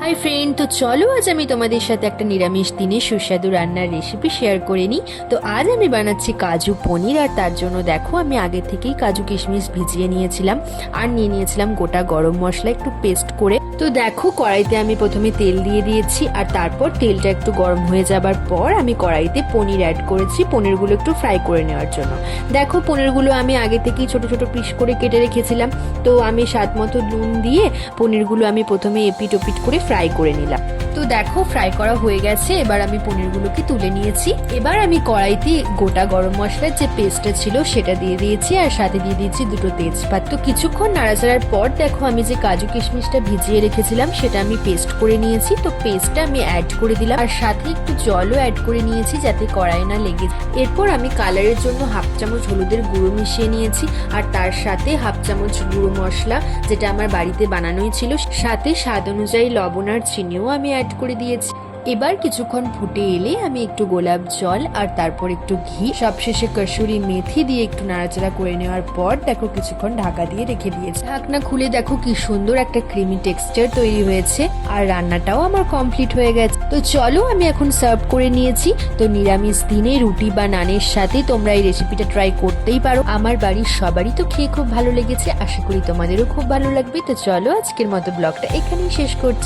Hi friend, তো চলো আজ আমি তোমাদের সাথে একটা নিরামিষ দিনে সুস্বাদু রান্নার রেসিপি শেয়ার করে নিই। তো আজ আমি বানাচ্ছি কাজু পনির, আর তার জন্য দেখো আমি আগে থেকেই কাজু কিশমিশ ভিজিয়ে নিয়েছিলাম আর নিয়ে নিয়েছিলাম গোটা গরম মশলা একটু পেস্ট করে। তো দেখো কড়াইতে আমি প্রথমে তেল দিয়ে দিয়েছি, আর তারপর তেলটা একটু গরম হয়ে যাবার পর আমি কড়াইতে পনির অ্যাড করেছি পনিরগুলো একটু ফ্রাই করে নেওয়ার জন্য। দেখো পনিরগুলো আমি আগে থেকেই ছোট ছোট পিস করে কেটে রেখেছিলাম। তো আমি স্বাদ মতো নুন দিয়ে পনিরগুলো আমি প্রথমে এপিট ওপিট করে ফ্রাই করে নিলাম। তো দেখো ফ্রাই করা হয়ে গেছে, এবার আমি পনিরগুলোকে তুলে নিয়েছি। এবার আমি কড়াইতে গোটা গরম মশলার যে পেস্টটা ছিল সেটা দিয়ে দিয়েছি, আর সাথে দিয়ে দিয়েছি দুটো তেজপাত। তো কিছুক্ষণ নাড়াচাড়ার পর দেখো আমি যে কাজু কিশমিশটা ভিজিয়ে রেখেছিলাম সেটা আমি পেস্ট করে নিয়েছি। তো পেস্টটা আমি অ্যাড করে দিলাম, আর সাথে একটু জলও অ্যাড করে নিয়েছি যাতে কড়াই না লেগে যায়। এরপর আমি কালারের জন্য হাফ চামচ হলুদের গুঁড়ো মিশিয়ে নিয়েছি, আর তার সাথে হাফ চামচ গুঁড়ো মশলা যেটা আমার বাড়িতে বানানোই ছিল, সাথে স্বাদ অনুযায়ী লবণ আর চিনিও আমি অ্যাড করে দিয়েছি। এবার কিছুক্ষণ ফুটে এলে আমি একটু গোলাপ জল আর তারপর একটু ঘি, সবশেষে কসুরি মেথি দিয়ে একটু নাড়াচাড়া করে নেওয়ার পর দেখো কিছুক্ষণ ঢাকা দিয়ে রেখে দিয়েছি। ঢাকনা খুলে দেখো কি সুন্দর একটা ক্রিমি টেক্সচার তৈরি হয়েছে, আর রান্নাটাও আমার কমপ্লিট হয়ে গেছে। তো চলো আমি এখন সার্ভ করে নিয়েছি। তো নিরামিষ দিনে রুটি বা নানের সাথে তোমরা এই রেসিপিটা ট্রাই করতেই পারো। আমার বাড়ির সবারই তো খেয়ে খুব ভালো লেগেছে, আশা করি তোমাদেরও খুব ভালো লাগবে। তো চলো আজকের মতো ব্লগটা এখানেই শেষ করছি।